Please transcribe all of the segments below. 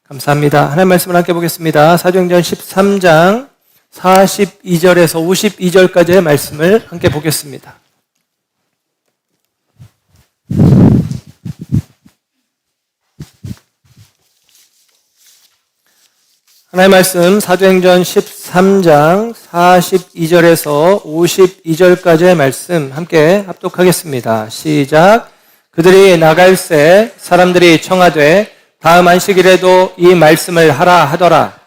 감사합니다. 하나님 말씀을 함께 보겠습니다. 사도행전 13장 42절에서 52절까지의 말씀을 함께 보겠습니다. 하나님 말씀 사도행전 13장 42절에서 52절까지의 말씀 함께 합독하겠습니다. 시작. 그들이 나갈새 사람들이 청하되 다음 안식일에도 이 말씀을 하라 하더라.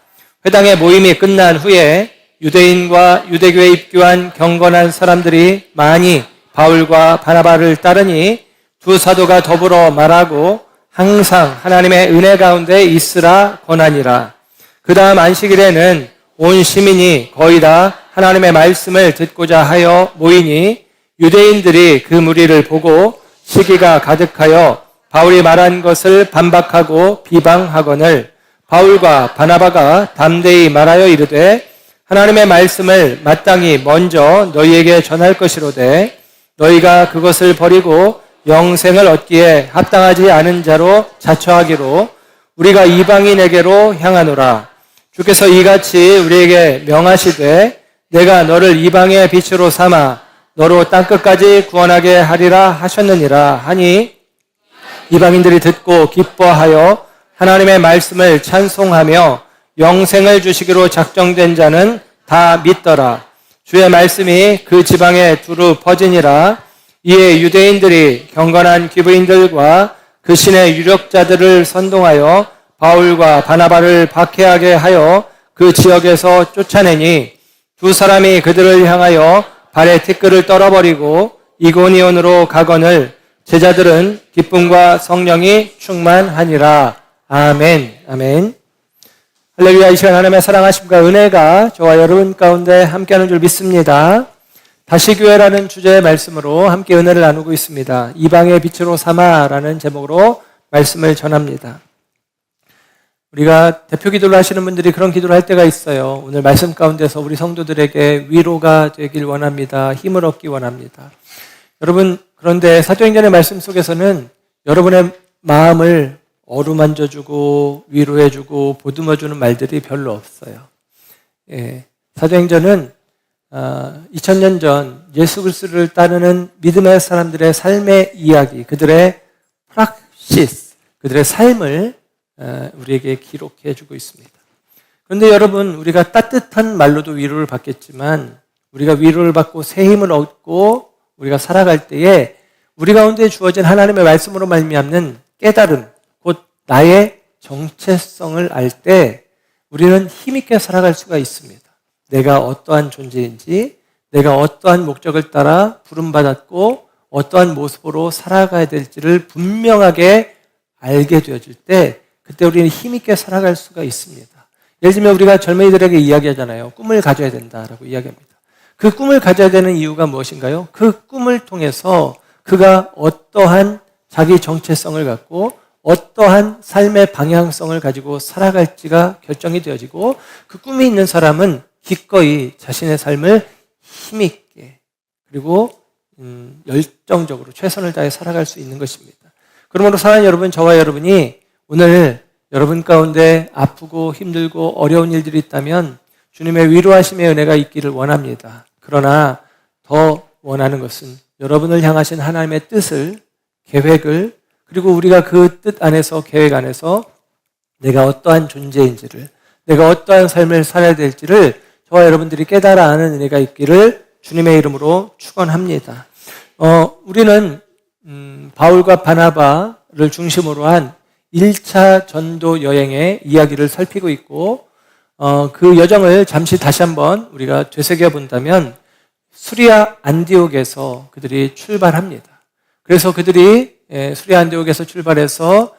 회당의 모임이 끝난 후에 유대인과 유대교에 입교한 경건한 사람들이 많이 바울과 바나바를 따르니 두 사도가 더불어 말하고 항상 하나님의 은혜 가운데 있으라 권하니라. 그 다음 안식일에는 온 시민이 거의 다 하나님의 말씀을 듣고자 하여 모이니 유대인들이 그 무리를 보고 시기가 가득하여 바울이 말한 것을 반박하고 비방하거늘 바울과 바나바가 담대히 말하여 이르되 하나님의 말씀을 마땅히 먼저 너희에게 전할 것이로되 너희가 그것을 버리고 영생을 얻기에 합당하지 않은 자로 자처하기로 우리가 이방인에게로 향하노라. 주께서 이같이 우리에게 명하시되 내가 너를 이방의 빛으로 삼아 너로 땅끝까지 구원하게 하리라 하셨느니라 하니 이방인들이 듣고 기뻐하여 하나님의 말씀을 찬송하며 영생을 주시기로 작정된 자는 다 믿더라. 주의 말씀이 그 지방에 두루 퍼지니라. 이에 유대인들이 경건한 귀부인들과 그 신의 유력자들을 선동하여 바울과 바나바를 박해하게 하여 그 지역에서 쫓아내니 두 사람이 그들을 향하여 발에 티끌을 떨어버리고 이고니온으로 가거늘 제자들은 기쁨과 성령이 충만하니라. 아멘. 아멘. 할렐루야. 이 시간 하나님의 사랑하심과 은혜가 저와 여러분 가운데 함께하는 줄 믿습니다. 다시 교회라는 주제의 말씀으로 함께 은혜를 나누고 있습니다. 이방의 빛으로 삼아라는 제목으로 말씀을 전합니다. 우리가 대표 기도를 하시는 분들이 그런 기도를 할 때가 있어요. 오늘 말씀 가운데서 우리 성도들에게 위로가 되길 원합니다. 힘을 얻기 원합니다. 여러분, 그런데 사도행전의 말씀 속에서는 여러분의 마음을 어루만져주고 위로해주고 보듬어주는 말들이 별로 없어요. 사도행전은 2000년 전 예수 그리스도를 따르는 믿음의 사람들의 삶의 이야기, 그들의 프락시스, 그들의 삶을 우리에게 기록해주고 있습니다. 그런데 여러분, 우리가 따뜻한 말로도 위로를 받겠지만 우리가 위로를 받고 새 힘을 얻고 우리가 살아갈 때에 우리 가운데 주어진 하나님의 말씀으로 말미암는 깨달음, 곧 나의 정체성을 알 때 우리는 힘있게 살아갈 수가 있습니다. 내가 어떠한 존재인지, 내가 어떠한 목적을 따라 부름받았고 어떠한 모습으로 살아가야 될지를 분명하게 알게 되어질 때 그때 우리는 힘있게 살아갈 수가 있습니다. 예를 들면 우리가 젊은이들에게 이야기하잖아요. 꿈을 가져야 된다라고 이야기합니다. 그 꿈을 가져야 되는 이유가 무엇인가요? 그 꿈을 통해서 그가 어떠한 자기 정체성을 갖고 어떠한 삶의 방향성을 가지고 살아갈지가 결정이 되어지고 그 꿈이 있는 사람은 기꺼이 자신의 삶을 힘있게 그리고 열정적으로 최선을 다해 살아갈 수 있는 것입니다. 그러므로 사랑하는 여러분, 저와 여러분이 오늘 여러분 가운데 아프고 힘들고 어려운 일들이 있다면 주님의 위로하심의 은혜가 있기를 원합니다. 그러나 더 원하는 것은 여러분을 향하신 하나님의 뜻을, 계획을, 그리고 우리가 그 뜻 안에서, 계획 안에서 내가 어떠한 존재인지를, 내가 어떠한 삶을 살아야 될지를 저와 여러분들이 깨달아 아는 은혜가 있기를 주님의 이름으로 축원합니다. 우리는 바울과 바나바를 중심으로 한 1차 전도 여행의 이야기를 살피고 있고 그 여정을 잠시 다시 한번 우리가 되새겨 본다면 수리아 안디옥에서 그들이 출발합니다. 그래서 그들이 수리아 안디옥에서 출발해서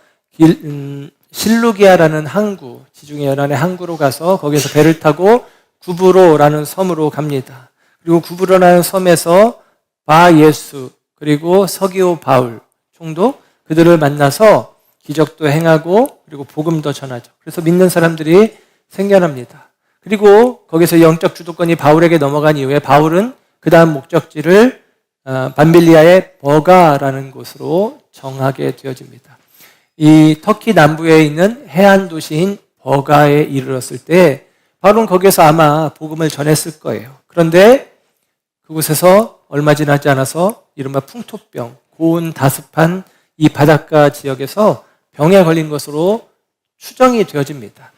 실루기아라는 항구, 지중해 연안의 항구로 가서 거기서 배를 타고 구브로라는 섬으로 갑니다. 그리고 구브로라는 섬에서 바예수 그리고 서기오 바울 총독 그들을 만나서 기적도 행하고 그리고 복음도 전하죠. 그래서 믿는 사람들이 생겨납니다. 그리고 거기서 영적 주도권이 바울에게 넘어간 이후에 바울은 그 다음 목적지를 밤빌리아의 버가라는 곳으로 정하게 되어집니다. 이 터키 남부에 있는 해안 도시인 버가에 이르렀을 때 바울은 거기에서 아마 복음을 전했을 거예요. 그런데 그곳에서 얼마 지나지 않아서 이른바 풍토병, 고온 다습한 이 바닷가 지역에서 병에 걸린 것으로 추정이 되어집니다.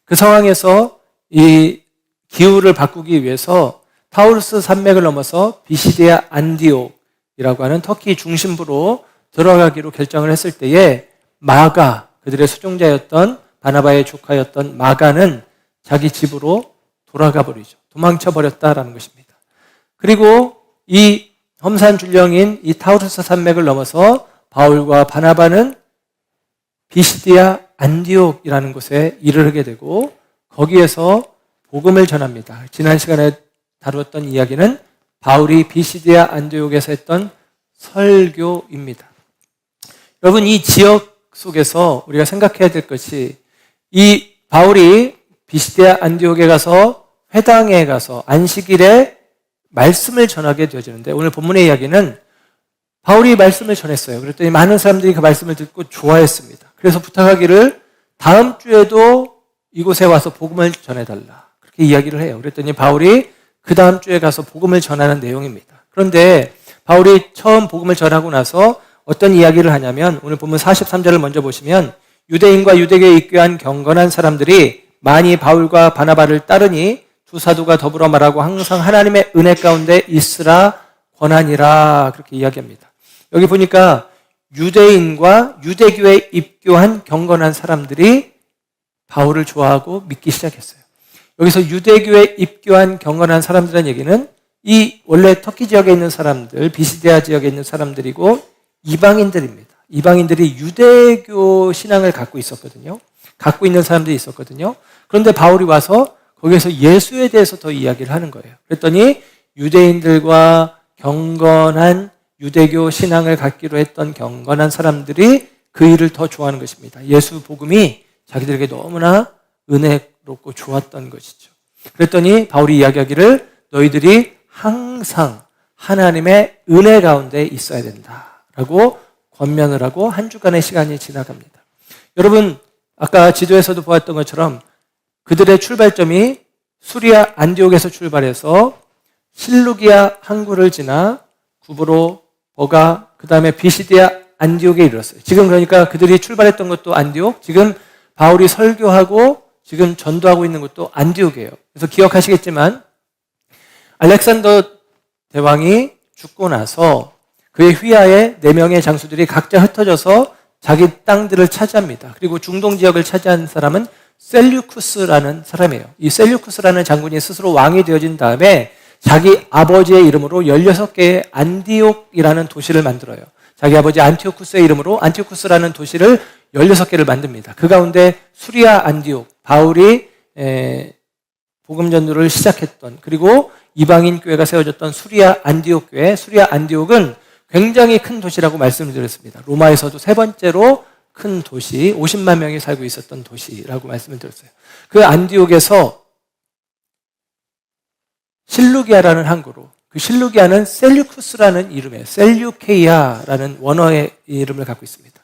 그 상황에서 이 기후를 바꾸기 위해서 타우루스 산맥을 넘어서 비시디아 안디옥이라고 하는 터키 중심부로 들어가기로 결정을 했을 때에 마가, 그들의 수종자였던 바나바의 조카였던 마가는 자기 집으로 돌아가 버리죠. 도망쳐 버렸다라는 것입니다. 그리고 이 험산 줄령인 이 타우루스 산맥을 넘어서 바울과 바나바는 비시디아 안디옥이라는 곳에 이르게 되고 거기에서 복음을 전합니다. 지난 시간에 다루었던 이야기는 바울이 비시디아 안디옥에서 했던 설교입니다. 여러분, 이 지역 속에서 우리가 생각해야 될 것이 이 바울이 비시디아 안디옥에 가서 회당에 가서 안식일에 말씀을 전하게 되어지는데 오늘 본문의 이야기는 바울이 말씀을 전했어요. 그랬더니 많은 사람들이 그 말씀을 듣고 좋아했습니다. 그래서 부탁하기를 다음 주에도 이곳에 와서 복음을 전해달라. 그렇게 이야기를 해요. 그랬더니 바울이 그 다음 주에 가서 복음을 전하는 내용입니다. 그런데 바울이 처음 복음을 전하고 나서 어떤 이야기를 하냐면 오늘 본문 43절을 먼저 보시면 유대인과 유대교에 입교한 경건한 사람들이 많이 바울과 바나바를 따르니 두 사도가 더불어 말하고 항상 하나님의 은혜 가운데 있으라 권하니라 그렇게 이야기합니다. 여기 보니까 유대인과 유대교에 입교한 경건한 사람들이 바울을 좋아하고 믿기 시작했어요. 여기서 유대교에 입교한 경건한 사람들이라는 얘기는 이 원래 터키 지역에 있는 사람들, 비시디아 지역에 있는 사람들이고 이방인들입니다. 이방인들이 유대교 신앙을 갖고 있었거든요. 갖고 있는 사람들이 있었거든요. 그런데 바울이 와서 거기에서 예수에 대해서 더 이야기를 하는 거예요. 그랬더니 유대인들과 경건한 유대교 신앙을 갖기로 했던 경건한 사람들이 그 일을 더 좋아하는 것입니다. 예수 복음이 자기들에게 너무나 은혜롭고 좋았던 것이죠. 그랬더니 바울이 이야기하기를 너희들이 항상 하나님의 은혜 가운데 있어야 된다라고 권면을 하고 한 주간의 시간이 지나갑니다. 여러분, 아까 지도에서도 보았던 것처럼 그들의 출발점이 수리아 안디옥에서 출발해서 실루기아 항구를 지나 구브로, 버가, 그 다음에 비시디아 안디옥에 이르렀어요. 지금 그러니까 그들이 출발했던 것도 안디옥, 지금 바울이 설교하고 지금 전도하고 있는 것도 안디옥이에요. 그래서 기억하시겠지만 알렉산더 대왕이 죽고 나서 그의 휘하에 4명의 장수들이 각자 흩어져서 자기 땅들을 차지합니다. 그리고 중동 지역을 차지한 사람은 셀류쿠스라는 사람이에요. 이 셀류쿠스라는 장군이 스스로 왕이 되어진 다음에 자기 아버지의 이름으로 16개의 안디옥이라는 도시를 만들어요. 자기 아버지 안티오쿠스의 이름으로 안티오쿠스라는 도시를 16개를 만듭니다. 그 가운데 수리아 안디옥, 바울이 복음 전도를 시작했던, 그리고 이방인 교회가 세워졌던 수리아 안디옥 교회, 수리아 안디옥은 굉장히 큰 도시라고 말씀을 드렸습니다. 로마에서도 세 번째로 큰 도시, 50만 명이 살고 있었던 도시라고 말씀을 드렸어요. 그 안디옥에서 실루기아라는 항구로, 그 실루기아는 셀류쿠스라는 이름이에요. 셀류케이아라는 원어의 이름을 갖고 있습니다.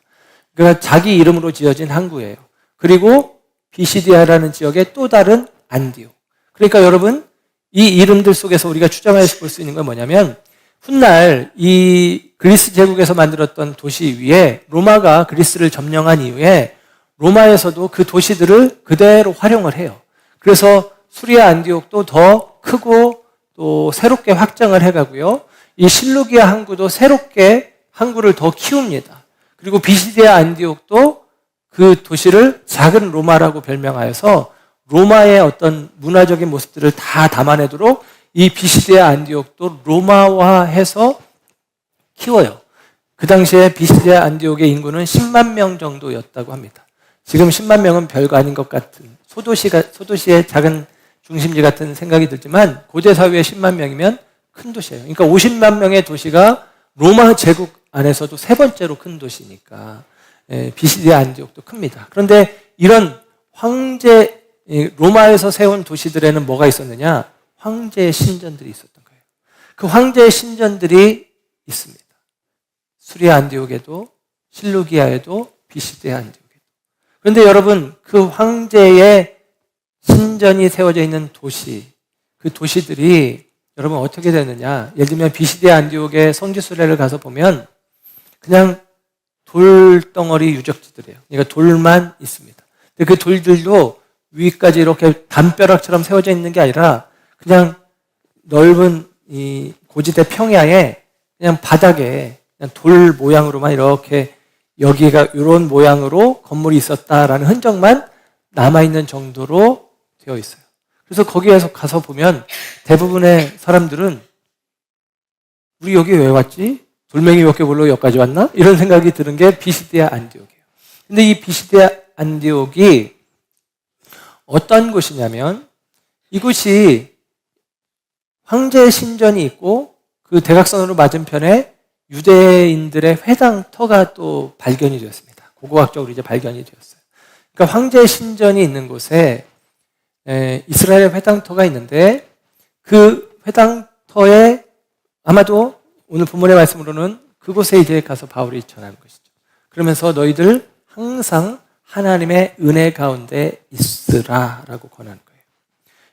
그러니까 자기 이름으로 지어진 항구예요. 그리고 비시디아라는 지역의 또 다른 안디옥. 그러니까 여러분, 이 이름들 속에서 우리가 추정해서 볼 수 있는 건 뭐냐면 훗날 이 그리스 제국에서 만들었던 도시 위에 로마가 그리스를 점령한 이후에 로마에서도 그 도시들을 그대로 활용을 해요. 그래서 수리아 안디옥도 더 크고 또 새롭게 확장을 해가고요. 이 실루기아 항구도 새롭게 항구를 더 키웁니다. 그리고 비시디아 안디옥도 그 도시를 작은 로마라고 별명하여서 로마의 어떤 문화적인 모습들을 다 담아내도록 이 비시디아 안디옥도 로마화해서 키워요. 그 당시에 비시디아 안디옥의 인구는 10만 명 정도였다고 합니다. 지금 10만 명은 별거 아닌 것 같은 소도시의 작은 중심지 같은 생각이 들지만 고대 사회에 10만 명이면 큰 도시예요. 그러니까 50만 명의 도시가 로마 제국 안에서도 세 번째로 큰 도시니까 비시디아 안디옥도 큽니다. 그런데 이런 황제 로마에서 세운 도시들에는 뭐가 있었느냐? 황제의 신전들이 있었던 거예요. 그 황제의 신전들이 있습니다. 수리아 안디옥에도 실루기아에도 BCD의 안디옥에. 그런데 여러분, 그 황제의 신전이 세워져 있는 도시, 그 도시들이 여러분 어떻게 되느냐? 예를 들면 BCD의 안디옥의 성지순례를 가서 보면 그냥 돌덩어리 유적지들이에요. 그러니까 돌만 있습니다. 근데 그 돌들도 위까지 이렇게 담벼락처럼 세워져 있는 게 아니라 그냥 넓은 이 고지대 평야에 그냥 바닥에 그냥 돌 모양으로만 이렇게 여기가 이런 모양으로 건물이 있었다라는 흔적만 남아있는 정도로 되어 있어요. 그래서 거기에서 가서 보면 대부분의 사람들은 우리 여기 왜 왔지? 돌멩이 몇 개 보러 여기까지 왔나? 이런 생각이 드는 게 비시디아 안디옥이에요. 근데 이 비시디아 안디옥이 어떤 곳이냐면 이곳이 황제의 신전이 있고 그 대각선으로 맞은편에 유대인들의 회당터가 또 발견이 되었습니다. 고고학적으로 이제 발견이 되었어요. 그러니까 황제의 신전이 있는 곳에 이스라엘 회당터가 있는데 그 회당터에 아마도 오늘 본문의 말씀으로는 그곳에 이제 가서 바울이 전하는 것이죠. 그러면서 너희들 항상 하나님의 은혜 가운데 있으라라고 권하는 거예요.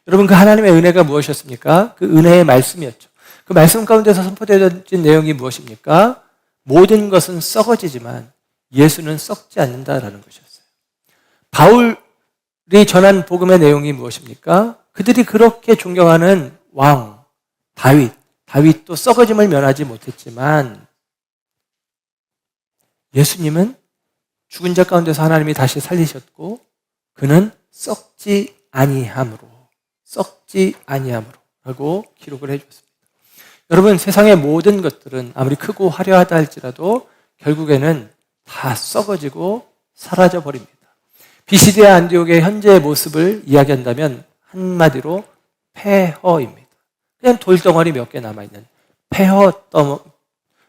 여러분, 그 하나님의 은혜가 무엇이었습니까? 그 은혜의 말씀이었죠. 그 말씀 가운데서 선포되어진 내용이 무엇입니까? 모든 것은 썩어지지만 예수는 썩지 않는다라는 것이었어요. 바울이 전한 복음의 내용이 무엇입니까? 그들이 그렇게 존경하는 왕 다윗도 썩어짐을 면하지 못했지만 예수님은 죽은 자 가운데서 하나님이 다시 살리셨고 그는 썩지 아니함으로 라고 기록을 해주었습니다. 여러분, 세상의 모든 것들은 아무리 크고 화려하다 할지라도 결국에는 다 썩어지고 사라져 버립니다. 비시디아 안디옥의 현재의 모습을 이야기한다면 한마디로 폐허입니다. 그냥 돌덩어리 몇 개 남아있는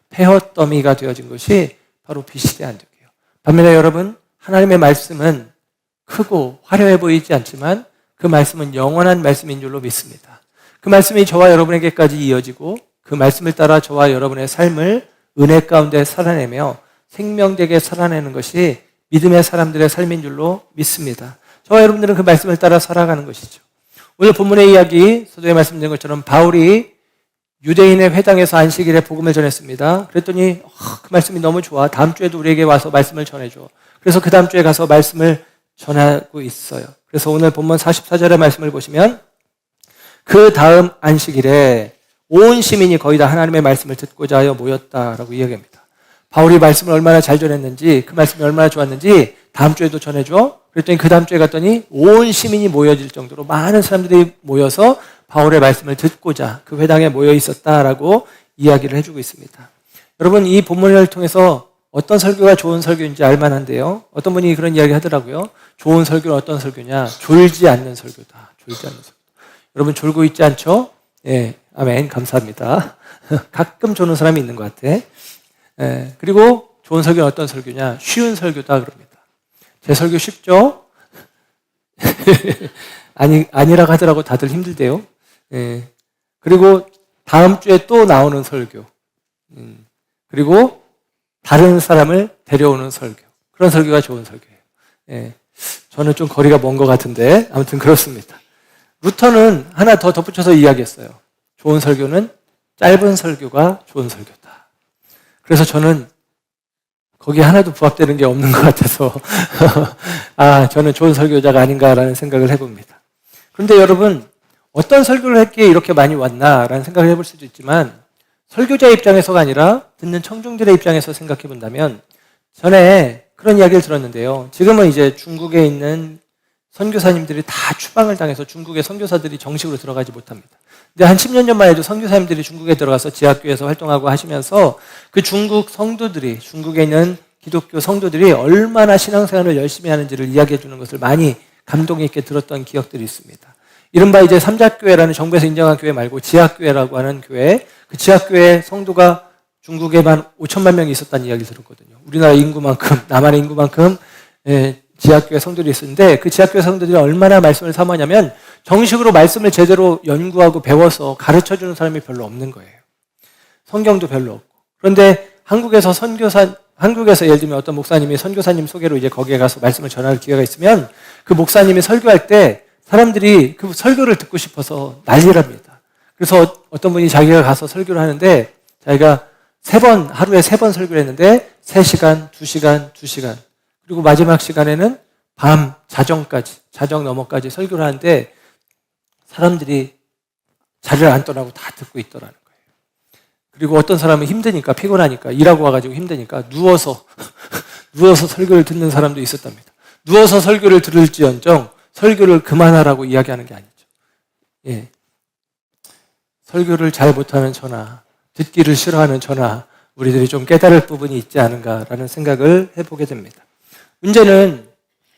폐허더미가 되어진 것이 바로 비시디아 안디옥이에요. 반면에 여러분, 하나님의 말씀은 크고 화려해 보이지 않지만 그 말씀은 영원한 말씀인 줄로 믿습니다. 그 말씀이 저와 여러분에게까지 이어지고 그 말씀을 따라 저와 여러분의 삶을 은혜 가운데 살아내며 생명되게 살아내는 것이 믿음의 사람들의 삶인 줄로 믿습니다. 저와 여러분들은 그 말씀을 따라 살아가는 것이죠. 오늘 본문의 이야기, 서두에 말씀드린 것처럼 바울이 유대인의 회당에서 안식일에 복음을 전했습니다. 그랬더니 그 말씀이 너무 좋아. 다음 주에도 우리에게 와서 말씀을 전해줘. 그래서 그 다음 주에 가서 말씀을 전하고 있어요. 그래서 오늘 본문 44절의 말씀을 보시면 그 다음 안식일에 온 시민이 거의 다 하나님의 말씀을 듣고자 하여 모였다라고 이야기합니다. 바울이 말씀을 얼마나 잘 전했는지, 그 말씀이 얼마나 좋았는지 다음 주에도 전해줘. 그랬더니 그 다음 주에 갔더니 온 시민이 모여질 정도로 많은 사람들이 모여서 바울의 말씀을 듣고자 그 회당에 모여 있었다라고 이야기를 해주고 있습니다. 여러분, 이 본문을 통해서 어떤 설교가 좋은 설교인지 알만한데요. 어떤 분이 그런 이야기 하더라고요. 좋은 설교는 어떤 설교냐? 졸지 않는 설교다. 졸지 않는 설교. 여러분, 졸고 있지 않죠? 예, 아멘. 감사합니다. 가끔 조는 사람이 있는 것 같아. 예, 그리고 좋은 설교는 어떤 설교냐? 쉬운 설교다 그럽니다. 제 설교 쉽죠? 아니라고 하더라고. 다들 힘들대요. 예, 그리고 다음 주에 또 나오는 설교. 그리고 다른 사람을 데려오는 설교. 그런 설교가 좋은 설교예요. 예, 저는 좀 거리가 먼 것 같은데 아무튼 그렇습니다. 루터는 하나 더 덧붙여서 이야기했어요. 좋은 설교는 짧은 설교가 좋은 설교다. 그래서 저는 거기에 하나도 부합되는 게 없는 것 같아서 저는 좋은 설교자가 아닌가라는 생각을 해봅니다. 그런데 여러분, 어떤 설교를 했기에 이렇게 많이 왔나라는 생각을 해볼 수도 있지만 설교자의 입장에서가 아니라 듣는 청중들의 입장에서 생각해 본다면 전에 그런 이야기를 들었는데요. 지금은 이제 중국에 있는 선교사님들이 다 추방을 당해서 중국의 선교사들이 정식으로 들어가지 못합니다. 근데 한 10년 전만 해도 선교사님들이 중국에 들어가서 지하교회에서 활동하고 하시면서 그 중국 성도들이, 중국에 있는 기독교 성도들이 얼마나 신앙생활을 열심히 하는지를 이야기해 주는 것을 많이 감동 있게 들었던 기억들이 있습니다. 이른바 이제 삼자교회라는 정부에서 인정한 교회 말고 지하교회라고 하는 교회, 그 지하교회 성도가 중국에만 5천만 명이 있었다는 이야기를 들었거든요. 우리나라 인구만큼, 남한의 인구만큼 지하교회 성도들이 있었는데 그 지하교회 성도들이 얼마나 말씀을 사모하냐면 정식으로 말씀을 제대로 연구하고 배워서 가르쳐주는 사람이 별로 없는 거예요. 성경도 별로 없고. 그런데 한국에서 선교사 한국에서 예를 들면 어떤 목사님이 선교사님 소개로 이제 거기에 가서 말씀을 전할 기회가 있으면 그 목사님이 설교할 때 사람들이 그 설교를 듣고 싶어서 난리랍니다. 그래서 어떤 분이 자기가 가서 설교를 하는데 자기가 하루에 3번 설교를 했는데 3시간, 2시간, 2시간. 그리고 마지막 시간에는 밤 자정 넘어까지 설교를 하는데 사람들이 자리를 안 떠나고 다 듣고 있더라는 거예요. 그리고 어떤 사람은 힘드니까, 피곤하니까, 일하고 와가지고 힘드니까 누워서 설교를 듣는 사람도 있었답니다. 누워서 설교를 들을지언정 설교를 그만하라고 이야기하는 게 아니죠. 예. 설교를 잘 못하는 저나 듣기를 싫어하는 저나 우리들이 좀 깨달을 부분이 있지 않은가라는 생각을 해보게 됩니다. 문제는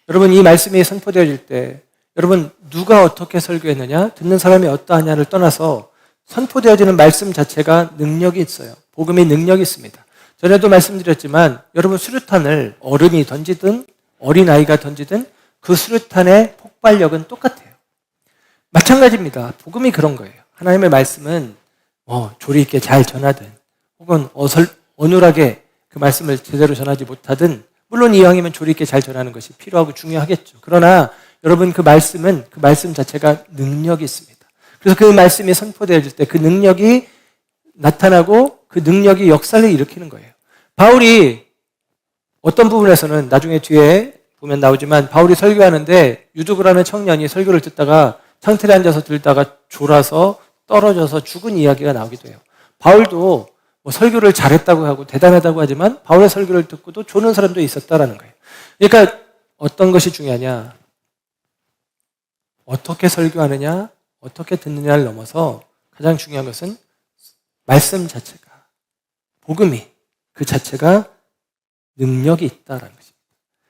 여러분 이 말씀이 선포되어질 때 여러분 누가 어떻게 설교했느냐, 듣는 사람이 어떠하냐를 떠나서 선포되어지는 말씀 자체가 능력이 있어요. 복음이 능력이 있습니다. 전에도 말씀드렸지만 여러분 수류탄을 어른이 던지든 어린아이가 던지든 그 수류탄의 폭발력은 똑같아요. 마찬가지입니다. 복음이 그런 거예요. 하나님의 말씀은 조리 있게 잘 전하든 혹은 어눌하게 그 말씀을 제대로 전하지 못하든 물론 이왕이면 조리 있게 잘 전하는 것이 필요하고 중요하겠죠. 그러나 여러분 그 말씀 자체가 능력이 있습니다. 그래서 그 말씀이 선포되어질 때 그 능력이 나타나고 그 능력이 역사를 일으키는 거예요. 바울이 어떤 부분에서는 나중에 뒤에 보면 나오지만 바울이 설교하는데 유두그라는 청년이 설교를 듣다가 창틀에 앉아서 들다가 졸아서 떨어져서 죽은 이야기가 나오기도 해요. 바울도 설교를 잘했다고 하고 대단하다고 하지만 바울의 설교를 듣고도 조는 사람도 있었다라는 거예요. 그러니까 어떤 것이 중요하냐? 어떻게 설교하느냐, 어떻게 듣느냐를 넘어서 가장 중요한 것은 말씀 자체가, 복음이 그 자체가 능력이 있다라는 것입니다.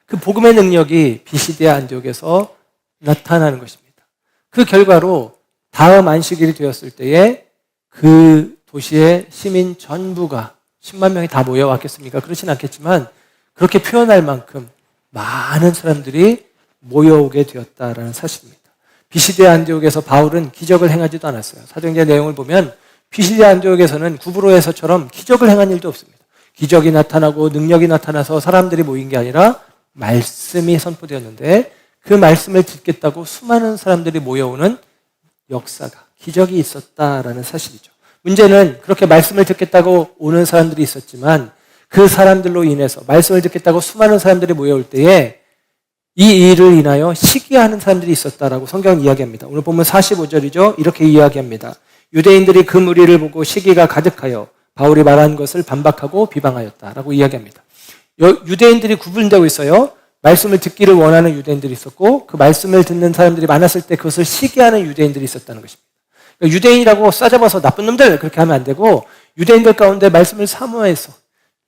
그 복음의 능력이 비시디아 안디옥에서 나타나는 것입니다. 그 결과로 다음 안식일이 되었을 때에 그 도시의 시민 전부가 10만 명이 다 모여왔겠습니까? 그렇진 않겠지만 그렇게 표현할 만큼 많은 사람들이 모여오게 되었다라는 사실입니다. 비시디아 안디옥에서 바울은 기적을 행하지도 않았어요. 사도행전 내용을 보면 비시디아 안디옥에서는 구브로에서처럼 기적을 행한 일도 없습니다. 기적이 나타나고 능력이 나타나서 사람들이 모인 게 아니라 말씀이 선포되었는데 그 말씀을 듣겠다고 수많은 사람들이 모여오는 역사가, 기적이 있었다라는 사실이죠. 문제는 그렇게 말씀을 듣겠다고 오는 사람들이 있었지만 그 사람들로 인해서 말씀을 듣겠다고 수많은 사람들이 모여올 때에 이 일을 인하여 시기하는 사람들이 있었다라고 성경은 이야기합니다. 오늘 보면 45절이죠. 이렇게 이야기합니다. 유대인들이 그 무리를 보고 시기가 가득하여 바울이 말한 것을 반박하고 비방하였다라고 이야기합니다. 유대인들이 구분되고 있어요. 말씀을 듣기를 원하는 유대인들이 있었고 그 말씀을 듣는 사람들이 많았을 때 그것을 시기하는 유대인들이 있었다는 것입니다. 그러니까 유대인이라고 싸잡아서 나쁜 놈들 그렇게 하면 안 되고 유대인들 가운데 말씀을 사모해서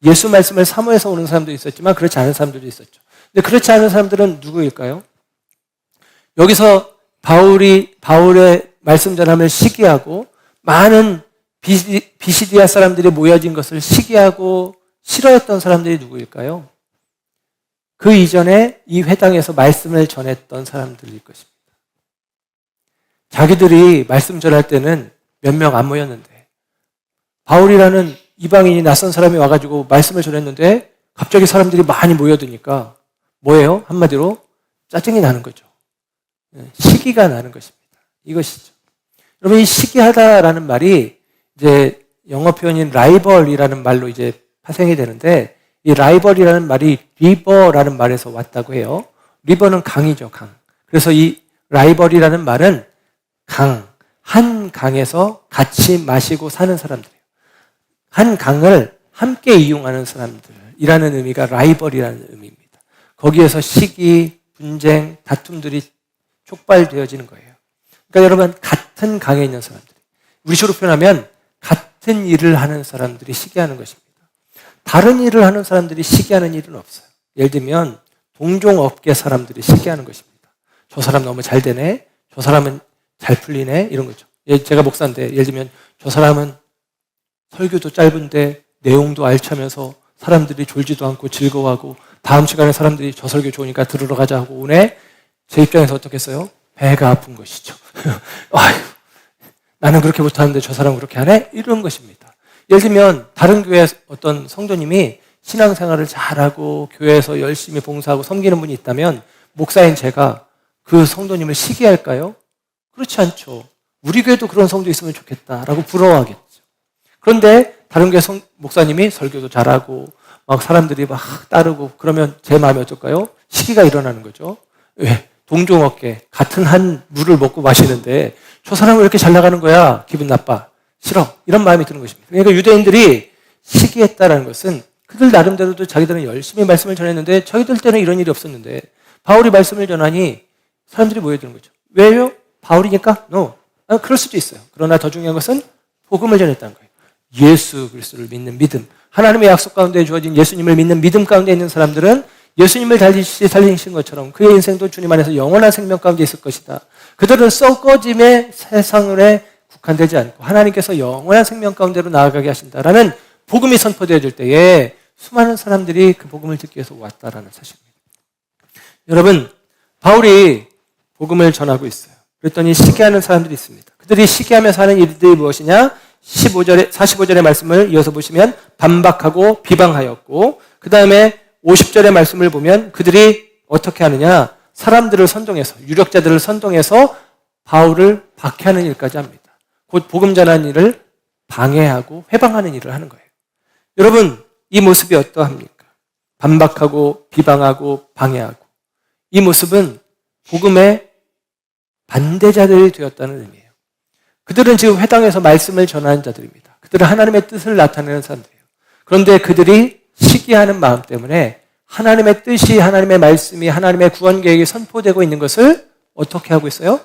예수 말씀을 사모해서 오는 사람도 있었지만 그렇지 않은 사람들도 있었죠. 근데 그렇지 않은 사람들은 누구일까요? 여기서 바울의 말씀 전함을 시기하고 많은 비시디아 사람들이 모여진 것을 시기하고 싫어했던 사람들이 누구일까요? 그 이전에 이 회당에서 말씀을 전했던 사람들일 것입니다. 자기들이 말씀 전할 때는 몇 명 안 모였는데 바울이라는 이방인이 낯선 사람이 와가지고 말씀을 전했는데 갑자기 사람들이 많이 모여드니까 뭐예요? 한마디로 짜증이 나는 거죠. 시기가 나는 것입니다. 이것이죠. 여러분 이 시기하다라는 말이 이제 영어 표현인 라이벌이라는 말로 이제 파생이 되는데 이 라이벌이라는 말이 리버라는 말에서 왔다고 해요. 리버는 강이죠, 강. 그래서 이 라이벌이라는 말은 한 강에서 같이 마시고 사는 사람들이에요. 한 강을 함께 이용하는 사람들이라는 의미가 라이벌이라는 의미입니다. 거기에서 시기, 분쟁, 다툼들이 촉발되어지는 거예요. 그러니까 여러분 같은 강에 있는 사람들, 우리 식으로 표현하면 같은 일을 하는 사람들이 시기하는 것입니다. 다른 일을 하는 사람들이 시기하는 일은 없어요. 예를 들면 동종업계 사람들이 시기하는 것입니다. 저 사람 너무 잘 되네, 저 사람은 잘 풀리네, 이런 거죠. 제가 목사인데 예를 들면 저 사람은 설교도 짧은데 내용도 알차면서 사람들이 졸지도 않고 즐거워하고 다음 시간에 사람들이 저 설교 좋으니까 들으러 가자 하고 오네. 제 입장에서 어떻겠어요? 배가 아픈 것이죠. 아유, 나는 그렇게 못하는데 저 사람은 그렇게 하네? 이런 것입니다. 예를 들면 다른 교회 어떤 성도님이 신앙생활을 잘하고 교회에서 열심히 봉사하고 섬기는 분이 있다면 목사인 제가 그 성도님을 시기할까요? 그렇지 않죠. 우리 교회도 그런 성도 있으면 좋겠다라고 부러워하겠죠. 그런데 다른 교회 목사님이 설교도 잘하고 막 사람들이 막 따르고 그러면 제 마음이 어떨까요? 시기가 일어나는 거죠. 왜? 동종업계 같은 한 물을 먹고 마시는데 저 사람은 왜 이렇게 잘 나가는 거야? 기분 나빠. 싫어. 이런 마음이 드는 것입니다. 그러니까 유대인들이 시기했다라는 것은 그들 나름대로도 자기들은 열심히 말씀을 전했는데 저희들 때는 이런 일이 없었는데 바울이 말씀을 전하니 사람들이 모여드는 거죠. 왜요? 바울이니까? No. 그럴 수도 있어요. 그러나 더 중요한 것은 복음을 전했다는 거예요. 예수 그리스도를 믿는 믿음. 하나님의 약속 가운데 주어진 예수님을 믿는 믿음 가운데 있는 사람들은 예수님을 살리신 것처럼 그의 인생도 주님 안에서 영원한 생명 가운데 있을 것이다. 그들은 썩어짐의 세상에 국한되지 않고 하나님께서 영원한 생명 가운데로 나아가게 하신다라는 복음이 선포되어질 때에 수많은 사람들이 그 복음을 듣기 위해서 왔다라는 사실입니다. 여러분, 바울이 복음을 전하고 있어요. 그랬더니 시기하는 사람들이 있습니다. 그들이 시기하면서 하는 일들이 무엇이냐? 45절의 말씀을 이어서 보시면 반박하고 비방하였고 그 다음에 50절의 말씀을 보면 그들이 어떻게 하느냐? 사람들을 선동해서 유력자들을 선동해서 바울을 박해하는 일까지 합니다. 곧 복음 전하는 일을 방해하고 회방하는 일을 하는 거예요. 여러분, 이 모습이 어떠합니까? 반박하고 비방하고 방해하고 이 모습은 복음의 반대자들이 되었다는 의미예요. 그들은 지금 회당에서 말씀을 전하는 자들입니다. 그들은 하나님의 뜻을 나타내는 사람들이에요. 그런데 그들이 시기하는 마음 때문에 하나님의 뜻이, 하나님의 말씀이, 하나님의 구원 계획이 선포되고 있는 것을 어떻게 하고 있어요?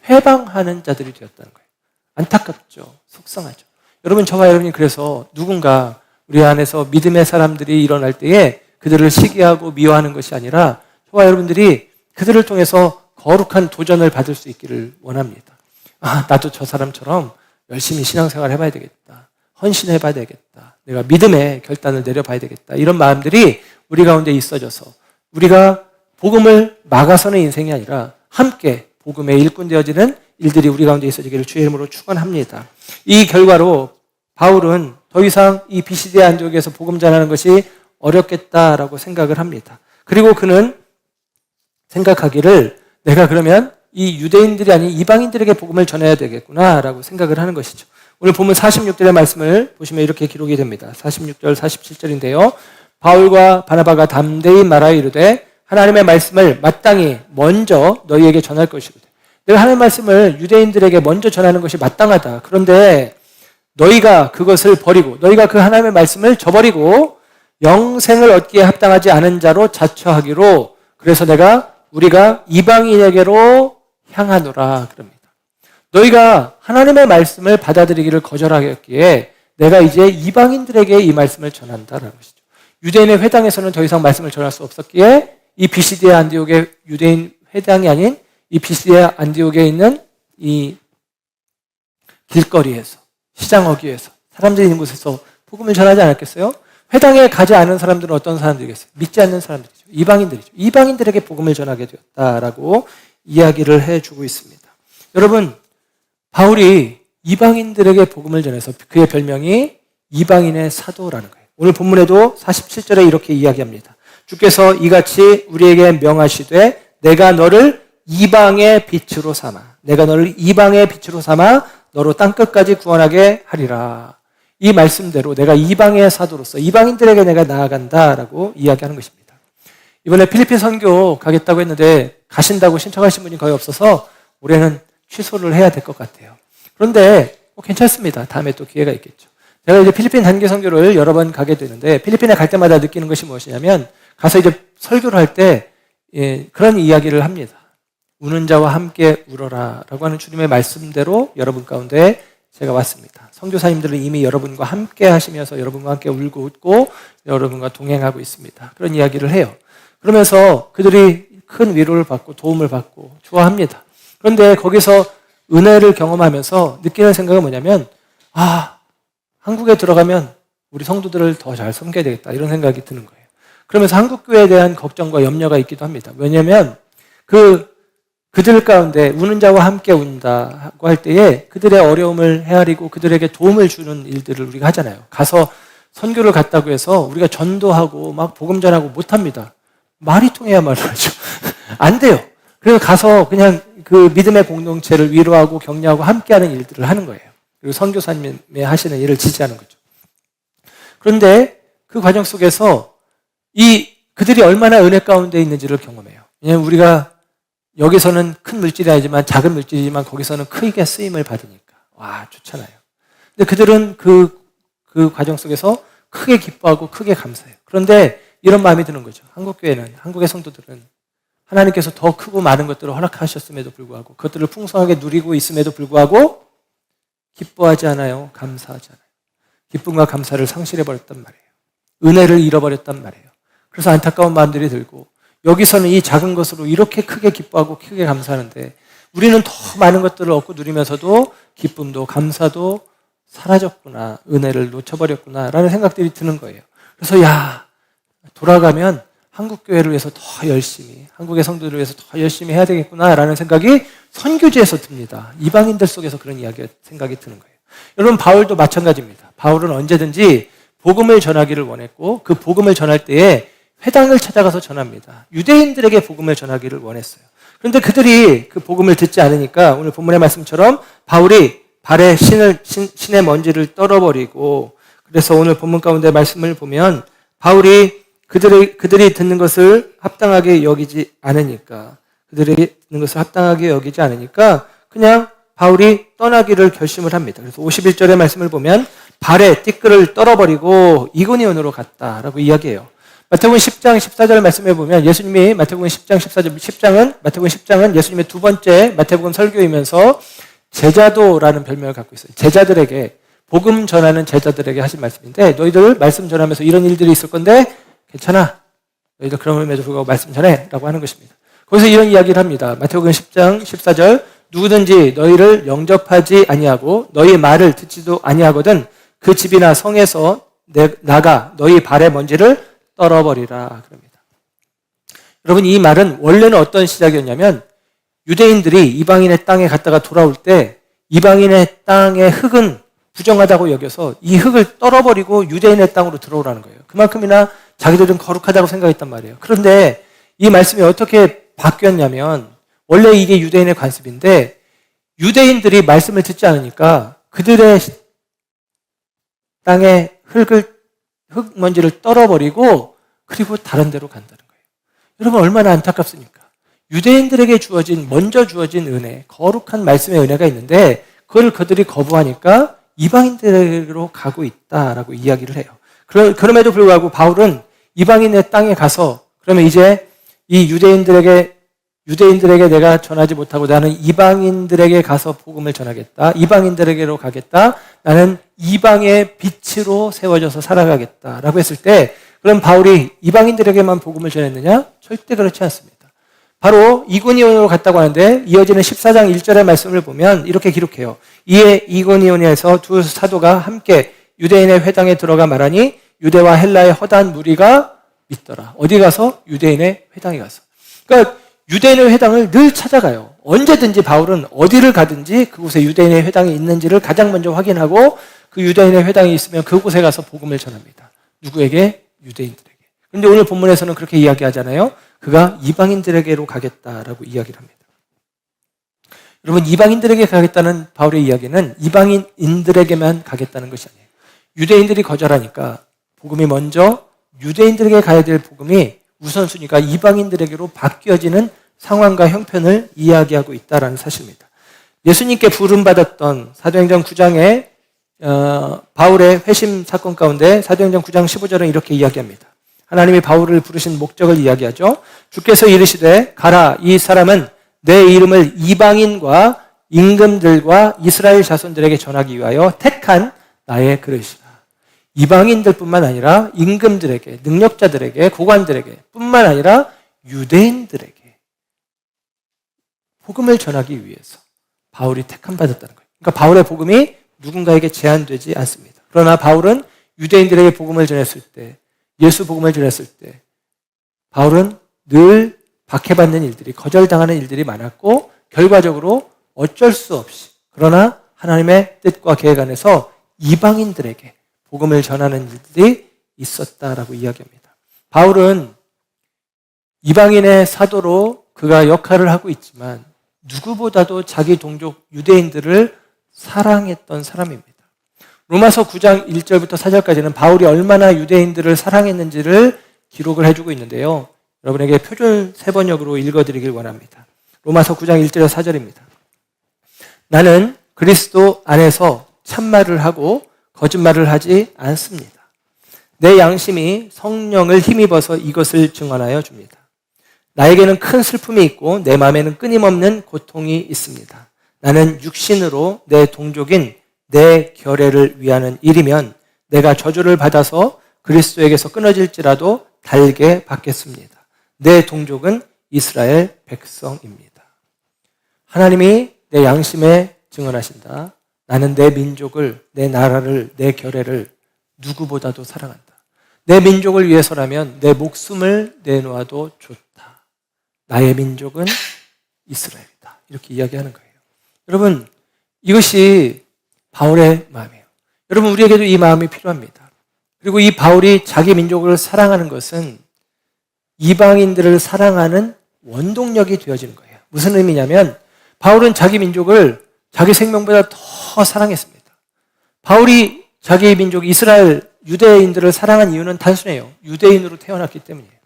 회방하는 자들이 되었다는 거예요. 안타깝죠. 속상하죠. 여러분, 저와 여러분이 그래서 누군가 우리 안에서 믿음의 사람들이 일어날 때에 그들을 시기하고 미워하는 것이 아니라 저와 여러분들이 그들을 통해서 거룩한 도전을 받을 수 있기를 원합니다. 나도 저 사람처럼 열심히 신앙생활 해봐야 되겠다. 헌신해봐야 되겠다. 내가 믿음의 결단을 내려봐야 되겠다. 이런 마음들이 우리 가운데 있어져서 우리가 복음을 막아서는 인생이 아니라 함께 복음의 일꾼 되어지는 일들이 우리 가운데 있어지기를 주의 이름으로 축원합니다. 이 결과로 바울은 더 이상 이 비시디아 안디옥에서 복음 전하는 것이 어렵겠다라고 생각을 합니다. 그리고 그는 생각하기를 내가 그러면 이 유대인들이 아닌 이방인들에게 복음을 전해야 되겠구나라고 생각을 하는 것이죠. 오늘 보면 46절의 말씀을 보시면 이렇게 기록이 됩니다. 46절, 47절인데요. 바울과 바나바가 담대히 말하여 이르되 하나님의 말씀을 마땅히 먼저 너희에게 전할 것이거든. 내가 하나님의 말씀을 유대인들에게 먼저 전하는 것이 마땅하다. 그런데 너희가 그것을 버리고 너희가 그 하나님의 말씀을 저버리고 영생을 얻기에 합당하지 않은 자로 자처하기로 그래서 우리가 이방인에게로 향하노라 그럽니다. 너희가 하나님의 말씀을 받아들이기를 거절하였기에 내가 이제 이방인들에게 이 말씀을 전한다라는 것이죠. 유대인의 회당에서는 더 이상 말씀을 전할 수 없었기에 이 비시디아 안디옥의 유대인 회당이 아닌 이 비시디아 안디옥에 있는 이 길거리에서 시장 어귀에서 사람들이 있는 곳에서 복음을 전하지 않았겠어요? 회당에 가지 않은 사람들은 어떤 사람들이겠어요? 믿지 않는 사람들이죠. 이방인들이죠. 이방인들에게 복음을 전하게 되었다라고 이야기를 해주고 있습니다. 여러분, 바울이 이방인들에게 복음을 전해서 그의 별명이 이방인의 사도라는 거예요. 오늘 본문에도 47절에 이렇게 이야기합니다. 주께서 이같이 우리에게 명하시되 내가 너를 이방의 빛으로 삼아 너로 땅끝까지 구원하게 하리라. 이 말씀대로 내가 이방의 사도로서 이방인들에게 내가 나아간다라고 이야기하는 것입니다. 이번에 필리핀 선교 가겠다고 했는데 가신다고 신청하신 분이 거의 없어서 올해는 취소를 해야 될 것 같아요. 그런데 괜찮습니다. 다음에 또 기회가 있겠죠. 제가 이제 필리핀 단기 선교를 여러 번 가게 되는데 필리핀에 갈 때마다 느끼는 것이 무엇이냐면 가서 이제 설교를 할 때 그런 이야기를 합니다. 우는 자와 함께 울어라 라고 하는 주님의 말씀대로 여러분 가운데 제가 왔습니다. 선교사님들은 이미 여러분과 함께 하시면서 여러분과 함께 울고 웃고 여러분과 동행하고 있습니다. 그런 이야기를 해요. 그러면서 그들이 큰 위로를 받고 도움을 받고 좋아합니다. 그런데 거기서 은혜를 경험하면서 느끼는 생각은 뭐냐면 한국에 들어가면 우리 성도들을 더 잘 섬겨야 되겠다 이런 생각이 드는 거예요. 그러면서 한국교회에 대한 걱정과 염려가 있기도 합니다. 왜냐하면 그들 가운데 우는 자와 함께 운다고 할 때에 그들의 어려움을 헤아리고 그들에게 도움을 주는 일들을 우리가 하잖아요. 가서 선교를 갔다고 해서 우리가 전도하고 막 복음 전하고 못합니다. 말이 통해야 말을 하죠. 안 돼요. 그래서 가서 그냥 그 믿음의 공동체를 위로하고 격려하고 함께하는 일들을 하는 거예요. 그리고 선교사님의 하시는 일을 지지하는 거죠. 그런데 그 과정 속에서 그들이 얼마나 은혜 가운데 있는지를 경험해요. 왜냐하면 우리가 여기서는 큰 물질이 아니지만 작은 물질이지만 거기서는 크게 쓰임을 받으니까 와 좋잖아요. 근데 그들은 그 과정 속에서 크게 기뻐하고 크게 감사해요. 그런데 이런 마음이 드는 거죠. 한국교회는, 한국의 성도들은 하나님께서 더 크고 많은 것들을 허락하셨음에도 불구하고 그것들을 풍성하게 누리고 있음에도 불구하고 기뻐하지 않아요. 감사하지 않아요. 기쁨과 감사를 상실해버렸단 말이에요. 은혜를 잃어버렸단 말이에요. 그래서 안타까운 마음들이 들고 여기서는 이 작은 것으로 이렇게 크게 기뻐하고 크게 감사하는데 우리는 더 많은 것들을 얻고 누리면서도 기쁨도 감사도 사라졌구나. 은혜를 놓쳐버렸구나. 라는 생각들이 드는 거예요. 그래서 돌아가면 한국교회를 위해서 더 열심히, 한국의 성도들을 위해서 더 열심히 해야 되겠구나. 라는 생각이 선교지에서 듭니다. 이방인들 속에서 그런 생각이 드는 거예요. 여러분, 바울도 마찬가지입니다. 바울은 언제든지 복음을 전하기를 원했고 그 복음을 전할 때에 회당을 찾아가서 전합니다. 유대인들에게 복음을 전하기를 원했어요. 그런데 그들이 그 복음을 듣지 않으니까 오늘 본문의 말씀처럼 바울이 발에 신의 먼지를 떨어버리고 그래서 오늘 본문 가운데 말씀을 보면 바울이 그들이 듣는 것을 합당하게 여기지 않으니까 그냥 바울이 떠나기를 결심을 합니다. 그래서 51절의 말씀을 보면 발에 띠끌을 떨어버리고 이고니온으로 갔다라고 이야기해요. 마태복음 10장 14절 말씀에 보면 예수님이 마태복음 10장 14절 마태복음 10장은 예수님의 두 번째 마태복음 설교이면서 제자도라는 별명을 갖고 있어요. 제자들에게 복음 전하는 제자들에게 하신 말씀인데 너희들 말씀 전하면서 이런 일들이 있을 건데 괜찮아. 너희들 그럼에도 불구하고 말씀 전해 라고 하는 것입니다. 거기서 이런 이야기를 합니다. 마태복음 10장 14절 누구든지 너희를 영접하지 아니하고 너희 말을 듣지도 아니하거든 그 집이나 성에서 나가 너희 발의 먼지를 떨어버리라 그럽니다. 여러분 이 말은 원래는 어떤 시작이었냐면 유대인들이 이방인의 땅에 갔다가 돌아올 때 이방인의 땅의 흙은 부정하다고 여겨서 이 흙을 떨어버리고 유대인의 땅으로 들어오라는 거예요. 그만큼이나 자기들은 거룩하다고 생각했단 말이에요. 그런데 이 말씀이 어떻게 바뀌었냐면 원래 이게 유대인의 관습인데 유대인들이 말씀을 듣지 않으니까 그들의 땅에 흙먼지를 떨어버리고 그리고 다른 데로 간다는 거예요. 여러분 얼마나 안타깝습니까? 유대인들에게 먼저 주어진 은혜, 거룩한 말씀의 은혜가 있는데 그걸 그들이 거부하니까 이방인들에게로 가고 있다라고 이야기를 해요. 그럼에도 불구하고 바울은 이방인의 땅에 가서 그러면 이제 이 유대인들에게 내가 전하지 못하고 나는 이방인들에게 가서 복음을 전하겠다. 이방인들에게로 가겠다. 나는 이방의 빛으로 세워져서 살아가겠다라고 했을 때 그럼 바울이 이방인들에게만 복음을 전했느냐? 절대 그렇지 않습니다. 바로 이고니온으로 갔다고 하는데 이어지는 14장 1절의 말씀을 보면 이렇게 기록해요. 이에 이고니온에서 두 사도가 함께 유대인의 회당에 들어가 말하니 유대와 헬라의 허다한 무리가 믿더라. 어디 가서? 유대인의 회당에 가서. 그러니까 유대인의 회당을 늘 찾아가요. 언제든지 바울은 어디를 가든지 그곳에 유대인의 회당이 있는지를 가장 먼저 확인하고 그 유대인의 회당이 있으면 그곳에 가서 복음을 전합니다. 누구에게? 유대인들에게. 그런데 오늘 본문에서는 그렇게 이야기하잖아요. 그가 이방인들에게로 가겠다라고 이야기를 합니다. 여러분 이방인들에게 가겠다는 바울의 이야기는 이방인들에게만 가겠다는 것이 아니에요. 유대인들이 거절하니까 복음이 먼저 유대인들에게 가야 될 복음이 우선순위가 이방인들에게로 바뀌어지는 상황과 형편을 이야기하고 있다는 사실입니다. 예수님께 부름받았던 사도행전 9장의 바울의 회심 사건 가운데 사도행전 9장 15절은 이렇게 이야기합니다. 하나님이 바울을 부르신 목적을 이야기하죠. 주께서 이르시되 가라 이 사람은 내 이름을 이방인과 임금들과 이스라엘 자손들에게 전하기 위하여 택한 나의 그릇이라. 이방인들뿐만 아니라 임금들에게, 능력자들에게, 고관들에게 뿐만 아니라 유대인들에게 복음을 전하기 위해서 바울이 택함받았다는 거예요. 그러니까 바울의 복음이 누군가에게 제한되지 않습니다. 그러나 바울은 유대인들에게 복음을 전했을 때, 예수 복음을 전했을 때 바울은 늘 박해받는 일들이, 거절당하는 일들이 많았고 결과적으로 어쩔 수 없이 그러나 하나님의 뜻과 계획 안에서 이방인들에게 복음을 전하는 일들이 있었다라고 이야기합니다. 바울은 이방인의 사도로 그가 역할을 하고 있지만 누구보다도 자기 동족 유대인들을 사랑했던 사람입니다. 로마서 9장 1절부터 4절까지는 바울이 얼마나 유대인들을 사랑했는지를 기록을 해주고 있는데요. 여러분에게 표준 세번역으로 읽어드리길 원합니다. 로마서 9장 1절에서 4절입니다. 나는 그리스도 안에서 참말을 하고 거짓말을 하지 않습니다. 내 양심이 성령을 힘입어서 이것을 증언하여 줍니다. 나에게는 큰 슬픔이 있고 내 마음에는 끊임없는 고통이 있습니다. 나는 육신으로 내 동족인 내 결례를 위하는 일이면 내가 저주를 받아서 그리스도에게서 끊어질지라도 달게 받겠습니다. 내 동족은 이스라엘 백성입니다. 하나님이 내 양심에 증언하신다. 나는 내 민족을, 내 나라를, 내 결례를 누구보다도 사랑한다. 내 민족을 위해서라면 내 목숨을 내놓아도 좋다. 나의 민족은 이스라엘이다. 이렇게 이야기하는 거예요. 여러분, 이것이 바울의 마음이에요. 여러분, 우리에게도 이 마음이 필요합니다. 그리고 이 바울이 자기 민족을 사랑하는 것은 이방인들을 사랑하는 원동력이 되어지는 거예요. 무슨 의미냐면 바울은 자기 민족을 자기 생명보다 더 사랑했습니다. 바울이 자기 민족 이스라엘 유대인들을 사랑한 이유는 단순해요. 유대인으로 태어났기 때문이에요.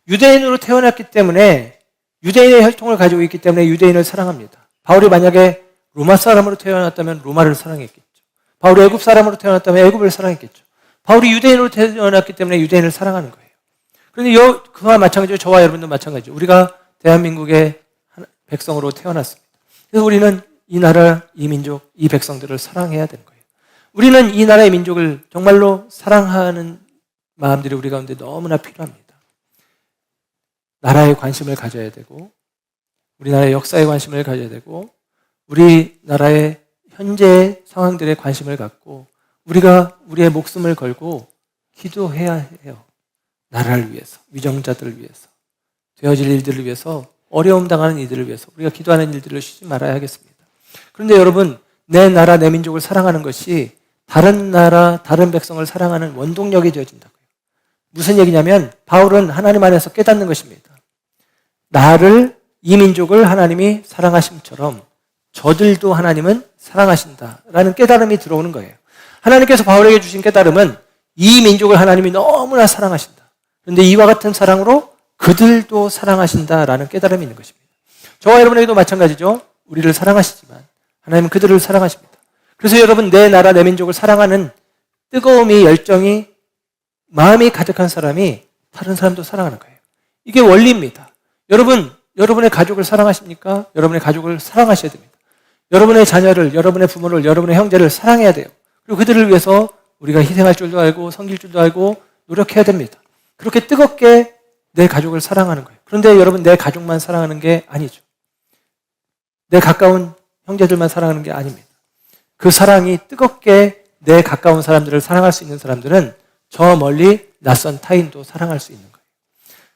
유대인으로 태어났기 때문에 유대인의 혈통을 가지고 있기 때문에 유대인을 사랑합니다. 바울이 만약에 로마 사람으로 태어났다면 로마를 사랑했겠죠. 바울이 애굽 사람으로 태어났다면 애굽을 사랑했겠죠. 바울이 유대인으로 태어났기 때문에 유대인을 사랑하는 거예요. 그런데 그와 마찬가지로 저와 여러분도 마찬가지죠. 우리가 대한민국의 백성으로 태어났습니다. 그래서 우리는 이 나라, 이 민족, 이 백성들을 사랑해야 되는 거예요. 우리는 이 나라의 민족을 정말로 사랑하는 마음들이 우리 가운데 너무나 필요합니다. 나라에 관심을 가져야 되고 우리나라의 역사에 관심을 가져야 되고 우리나라의 현재 상황들에 관심을 갖고 우리가 우리의 목숨을 걸고 기도해야 해요. 나라를 위해서, 위정자들을 위해서, 되어질 일들을 위해서, 어려움 당하는 이들을 위해서 우리가 기도하는 일들을 쉬지 말아야 하겠습니다. 그런데 여러분, 내 나라, 내 민족을 사랑하는 것이 다른 나라, 다른 백성을 사랑하는 원동력이 되어진다고요. 무슨 얘기냐면 바울은 하나님 안에서 깨닫는 것입니다. 나를, 이 민족을 하나님이 사랑하심처럼 저들도 하나님은 사랑하신다라는 깨달음이 들어오는 거예요. 하나님께서 바울에게 주신 깨달음은 이 민족을 하나님이 너무나 사랑하신다. 그런데 이와 같은 사랑으로 그들도 사랑하신다라는 깨달음이 있는 것입니다. 저와 여러분에게도 마찬가지죠. 우리를 사랑하시지만 하나님은 그들을 사랑하십니다. 그래서 여러분, 내 나라, 내 민족을 사랑하는 뜨거움이, 열정이, 마음이 가득한 사람이 다른 사람도 사랑하는 거예요. 이게 원리입니다. 여러분, 여러분의 가족을 사랑하십니까? 여러분의 가족을 사랑하셔야 됩니다. 여러분의 자녀를, 여러분의 부모를, 여러분의 형제를 사랑해야 돼요. 그리고 그들을 위해서 우리가 희생할 줄도 알고 섬길 줄도 알고 노력해야 됩니다. 그렇게 뜨겁게 내 가족을 사랑하는 거예요. 그런데 여러분, 내 가족만 사랑하는 게 아니죠. 내 가까운 형제들만 사랑하는 게 아닙니다. 그 사랑이 뜨겁게 내 가까운 사람들을 사랑할 수 있는 사람들은 저 멀리 낯선 타인도 사랑할 수 있는 거예요.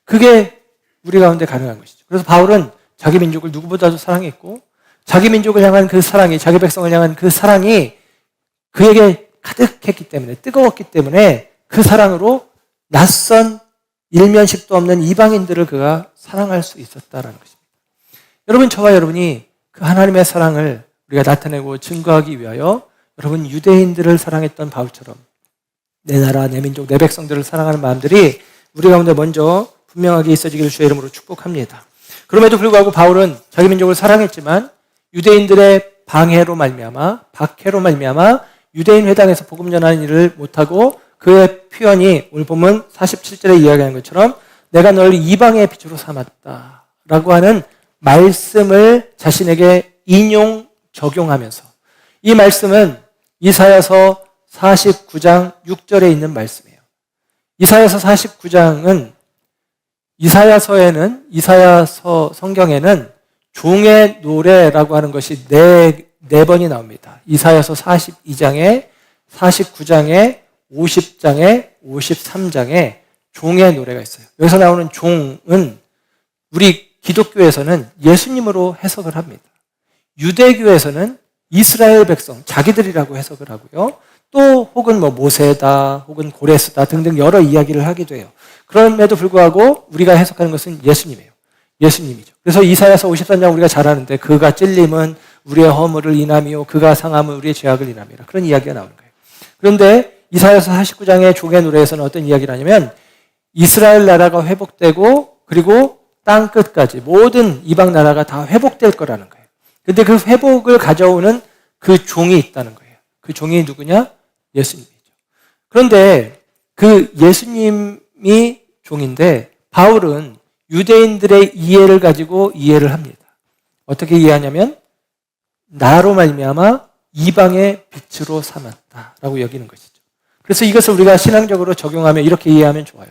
그게 우리 가운데 가능한 것이죠. 그래서 바울은 자기 민족을 누구보다도 사랑했고 자기 민족을 향한 그 사랑이, 자기 백성을 향한 그 사랑이 그에게 가득했기 때문에, 뜨거웠기 때문에 그 사랑으로 낯선 일면식도 없는 이방인들을 그가 사랑할 수 있었다라는 것입니다. 여러분, 저와 여러분이 그 하나님의 사랑을 우리가 나타내고 증거하기 위하여 여러분, 유대인들을 사랑했던 바울처럼 내 나라, 내 민족, 내 백성들을 사랑하는 마음들이 우리 가운데 먼저 분명하게 있어지기를 주의 이름으로 축복합니다. 그럼에도 불구하고 바울은 자기 민족을 사랑했지만 유대인들의 방해로 말미암아, 박해로 말미암아 유대인 회당에서 복음 전하는 일을 못하고 그의 표현이 오늘 보면 47절에 이야기하는 것처럼 내가 널 이방의 빛으로 삼았다라고 하는 말씀을 자신에게 인용, 적용하면서, 이 말씀은 이사야서 49장 6절에 있는 말씀이에요. 이사야서 49장은 이사야서 성경에는 종의 노래라고 하는 것이 네 번이 나옵니다. 이사야서 42장에, 49장에, 50장에, 53장에 종의 노래가 있어요. 여기서 나오는 종은 우리 기독교에서는 예수님으로 해석을 합니다. 유대교에서는 이스라엘 백성, 자기들이라고 해석을 하고요. 또 혹은 뭐 모세다, 혹은 고레스다 등등 여러 이야기를 하기도 해요. 그럼에도 불구하고 우리가 해석하는 것은 예수님이에요. 예수님이죠. 그래서 이사야서 53장 우리가 잘 아는데 그가 찔림은 우리의 허물을 인함이요 그가 상함은 우리의 죄악을 인함이라 그런 이야기가 나오는 거예요. 그런데 이사야서 49장의 종의 노래에서는 어떤 이야기를 하냐면 이스라엘 나라가 회복되고 그리고 땅 끝까지 모든 이방 나라가 다 회복될 거라는 거예요. 그런데 그 회복을 가져오는 그 종이 있다는 거예요. 그 종이 누구냐? 예수님이죠. 그런데 그 예수님이 종인데 바울은 유대인들의 이해를 가지고 이해를 합니다. 어떻게 이해하냐면 나로 말미암아 이방의 빛으로 삼았다라고 여기는 것이죠. 그래서 이것을 우리가 신앙적으로 적용하면 이렇게 이해하면 좋아요.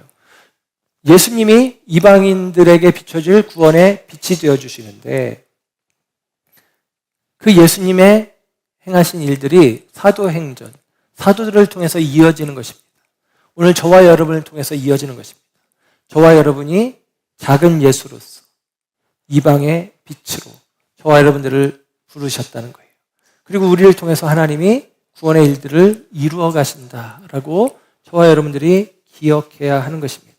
예수님이 이방인들에게 비춰질 구원의 빛이 되어주시는데 그 예수님의 행하신 일들이 사도행전, 사도들을 통해서 이어지는 것입니다. 오늘 저와 여러분을 통해서 이어지는 것입니다. 저와 여러분이 작은 예수로서 이방의 빛으로 저와 여러분들을 부르셨다는 거예요. 그리고 우리를 통해서 하나님이 구원의 일들을 이루어 가신다라고 저와 여러분들이 기억해야 하는 것입니다.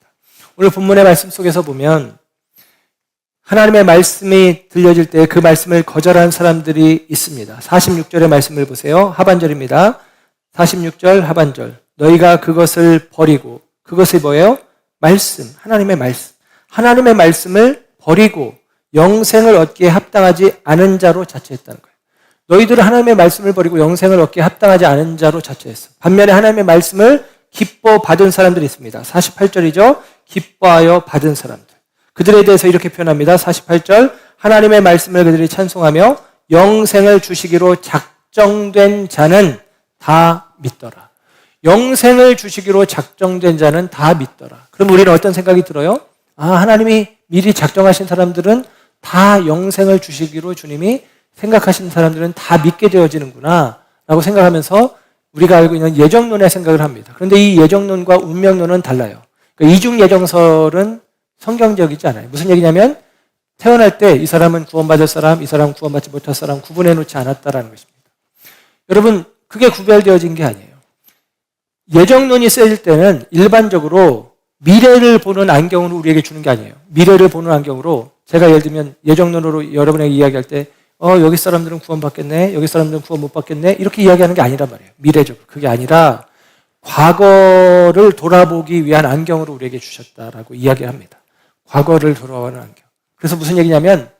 오늘 본문의 말씀 속에서 보면 하나님의 말씀이 들려질 때 그 말씀을 거절한 사람들이 있습니다. 46절의 말씀을 보세요. 하반절입니다. 46절 하반절. 너희가 그것을 버리고, 그것이 뭐예요? 말씀, 하나님의 말씀. 하나님의 말씀을 버리고 영생을 얻기에 합당하지 않은 자로 자처했다는 거예요. 너희들은 하나님의 말씀을 버리고 영생을 얻기에 합당하지 않은 자로 자처했어. 반면에 하나님의 말씀을 기뻐 받은 사람들이 있습니다. 48절이죠. 기뻐하여 받은 사람들. 그들에 대해서 이렇게 표현합니다. 48절. 하나님의 말씀을 그들이 찬송하며 영생을 주시기로 작정된 자는 다 믿더라. 영생을 주시기로 작정된 자는 다 믿더라. 그럼 우리는 어떤 생각이 들어요? 하나님이 미리 작정하신 사람들은 다 영생을 주시기로 주님이 생각하시는 사람들은 다 믿게 되어지는구나 라고 생각하면서 우리가 알고 있는 예정론의 생각을 합니다. 그런데 이 예정론과 운명론은 달라요. 그러니까 이중 예정설은 성경적이지 않아요. 무슨 얘기냐면 태어날 때 이 사람은 구원받을 사람, 이 사람은 구원받지 못할 사람 구분해 놓지 않았다라는 것입니다. 여러분, 그게 구별되어진 게 아니에요. 예정론이 쓰일 때는 일반적으로 미래를 보는 안경으로 우리에게 주는 게 아니에요. 미래를 보는 안경으로 제가 예를 들면 예정론으로 여러분에게 이야기할 때 여기 사람들은 구원받겠네, 여기 사람들은 구원 못 받겠네 이렇게 이야기하는 게 아니란 말이에요. 미래적으로. 그게 아니라 과거를 돌아보기 위한 안경으로 우리에게 주셨다라고 이야기합니다. 과거를 돌아보는 안경. 그래서 무슨 얘기냐면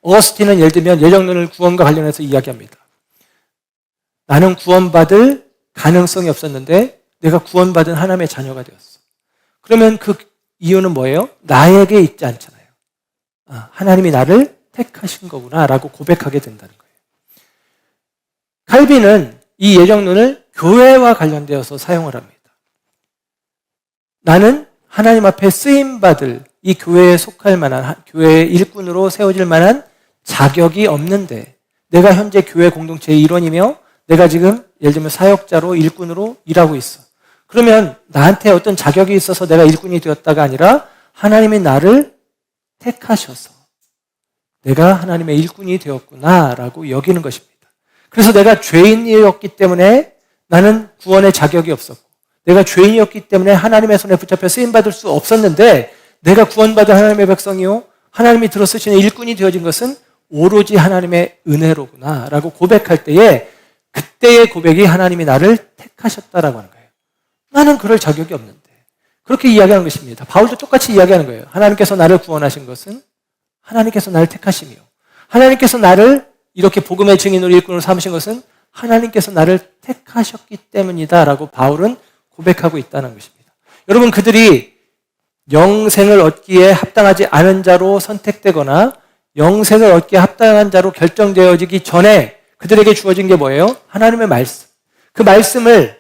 어거스틴은 예를 들면 예정론을 구원과 관련해서 이야기합니다. 나는 구원받을 가능성이 없었는데 내가 구원받은 하나님의 자녀가 되었어. 그러면 그 이유는 뭐예요? 나에게 있지 않잖아요. 하나님이 나를 택하신 거구나 라고 고백하게 된다는 거예요. 칼빈은 이 예정론을 교회와 관련되어서 사용을 합니다. 나는 하나님 앞에 쓰임받을 이 교회에 속할 만한, 교회의 일꾼으로 세워질 만한 자격이 없는데 내가 현재 교회 공동체의 일원이며 내가 지금 예를 들면 사역자로 일꾼으로 일하고 있어. 그러면 나한테 어떤 자격이 있어서 내가 일꾼이 되었다가 아니라 하나님이 나를 택하셔서 내가 하나님의 일꾼이 되었구나라고 여기는 것입니다. 그래서 내가 죄인이었기 때문에 나는 구원의 자격이 없었고 내가 죄인이었기 때문에 하나님의 손에 붙잡혀 쓰임받을 수 없었는데 내가 구원받은 하나님의 백성이요 하나님이 들어쓰시는 일꾼이 되어진 것은 오로지 하나님의 은혜로구나 라고 고백할 때에 그때의 고백이 하나님이 나를 택하셨다라고 하는 거예요. 나는 그럴 자격이 없는데 그렇게 이야기하는 것입니다. 바울도 똑같이 이야기하는 거예요. 하나님께서 나를 구원하신 것은 하나님께서 나를 택하시며 하나님께서 나를 이렇게 복음의 증인으로 일꾼으로 삼으신 것은 하나님께서 나를 택하셨기 때문이다 라고 바울은 고백하고 있다는 것입니다. 여러분, 그들이 영생을 얻기에 합당하지 않은 자로 선택되거나 영생을 얻기에 합당한 자로 결정되어지기 전에 그들에게 주어진 게 뭐예요? 하나님의 말씀. 그 말씀을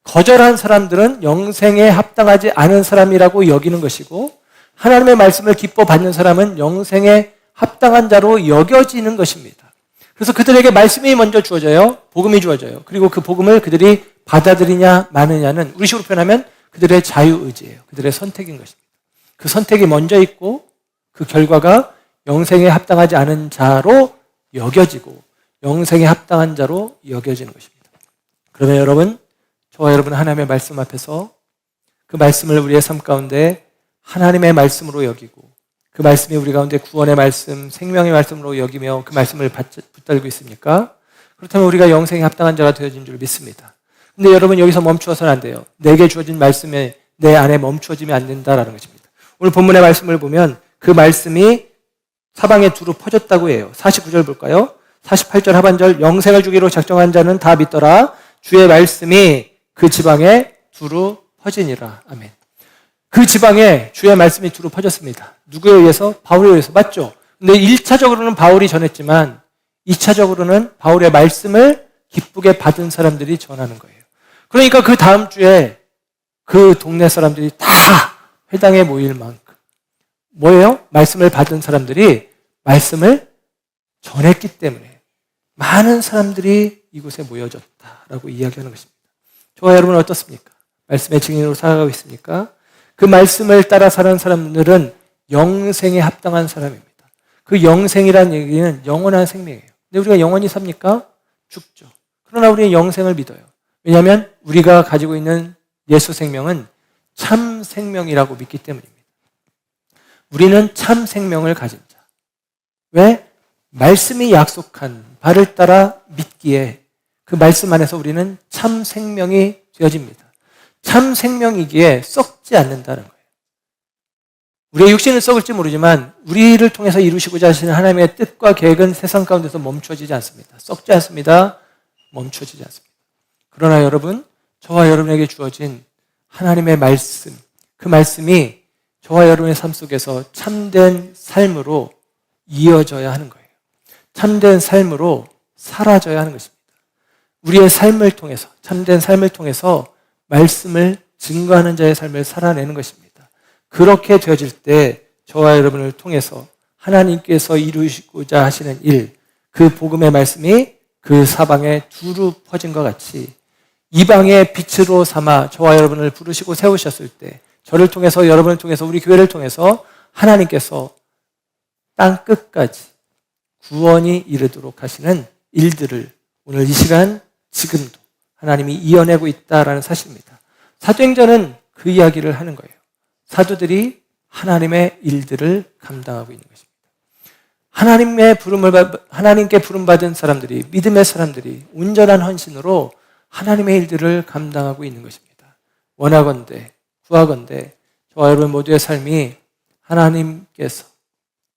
거절한 사람들은 영생에 합당하지 않은 사람이라고 여기는 것이고 하나님의 말씀을 기뻐 받는 사람은 영생에 합당한 자로 여겨지는 것입니다. 그래서 그들에게 말씀이 먼저 주어져요. 복음이 주어져요. 그리고 그 복음을 그들이 받아들이냐 마느냐는 우리식으로 표현하면 그들의 자유의지예요. 그들의 선택인 것입니다. 그 선택이 먼저 있고 그 결과가 영생에 합당하지 않은 자로 여겨지고 영생에 합당한 자로 여겨지는 것입니다. 그러면 여러분, 저와 여러분 하나님의 말씀 앞에서 그 말씀을 우리의 삶 가운데 하나님의 말씀으로 여기고 그 말씀이 우리 가운데 구원의 말씀, 생명의 말씀으로 여기며 그 말씀을 붙들고 있습니까? 그렇다면 우리가 영생에 합당한 자가 되어진 줄 믿습니다. 근데 여러분 여기서 멈추어서는 안 돼요. 내게 주어진 말씀에 내 안에 멈추어지면 안 된다라는 것입니다. 오늘 본문의 말씀을 보면 그 말씀이 사방에 두루 퍼졌다고 해요. 49절 볼까요? 48절 하반절, 영생을 주기로 작정한 자는 다 믿더라. 주의 말씀이 그 지방에 두루 퍼지니라. 아멘. 그 지방에 주의 말씀이 두루 퍼졌습니다. 누구에 의해서? 바울에 의해서. 맞죠? 근데 1차적으로는 바울이 전했지만 2차적으로는 바울의 말씀을 기쁘게 받은 사람들이 전하는 거예요. 그러니까 그 다음 주에 그 동네 사람들이 다 회당에 모일 만큼 뭐예요? 말씀을 받은 사람들이 말씀을 전했기 때문에 많은 사람들이 이곳에 모여졌다라고 이야기하는 것입니다. 저와 여러분은 어떻습니까? 말씀의 증인으로 살아가고 있습니까? 그 말씀을 따라 사는 사람들은 영생에 합당한 사람입니다. 그 영생이라는 얘기는 영원한 생명이에요. 근데 우리가 영원히 삽니까? 죽죠. 그러나 우리는 영생을 믿어요. 왜냐하면 우리가 가지고 있는 예수 생명은 참 생명이라고 믿기 때문입니다. 우리는 참 생명을 가진 자. 왜? 말씀이 약속한 바를 따라 믿기에 그 말씀 안에서 우리는 참 생명이 되어집니다. 참 생명이기에 썩지 않는다는 거예요. 우리의 육신은 썩을지 모르지만 우리를 통해서 이루시고자 하시는 하나님의 뜻과 계획은 세상 가운데서 멈춰지지 않습니다. 썩지 않습니다. 멈춰지지 않습니다. 그러나 여러분, 저와 여러분에게 주어진 하나님의 말씀, 그 말씀이 저와 여러분의 삶 속에서 참된 삶으로 이어져야 하는 거예요. 참된 삶으로 사라져야 하는 것입니다. 우리의 삶을 통해서, 참된 삶을 통해서 말씀을 증거하는 자의 삶을 살아내는 것입니다. 그렇게 되어질 때 저와 여러분을 통해서 하나님께서 이루시고자 하시는 일, 그 복음의 말씀이 그 사방에 두루 퍼진 것 같이 이방의 빛으로 삼아 저와 여러분을 부르시고 세우셨을 때 저를 통해서, 여러분을 통해서, 우리 교회를 통해서 하나님께서 땅 끝까지 구원이 이르도록 하시는 일들을 오늘 이 시간 지금도 하나님이 이어내고 있다라는 사실입니다. 사도행전은 그 이야기를 하는 거예요. 사도들이 하나님의 일들을 감당하고 있는 것입니다. 하나님께 부름받은 사람들이, 믿음의 사람들이 온전한 헌신으로 하나님의 일들을 감당하고 있는 것입니다. 원하건대, 구하건대 저와 여러분 모두의 삶이 하나님께서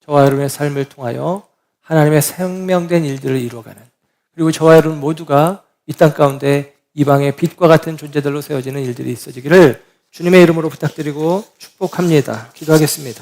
저와 여러분의 삶을 통하여 하나님의 생명된 일들을 이루어가는, 그리고 저와 여러분 모두가 이 땅 가운데 이방의 빛과 같은 존재들로 세워지는 일들이 있어지기를 주님의 이름으로 부탁드리고 축복합니다. 기도하겠습니다.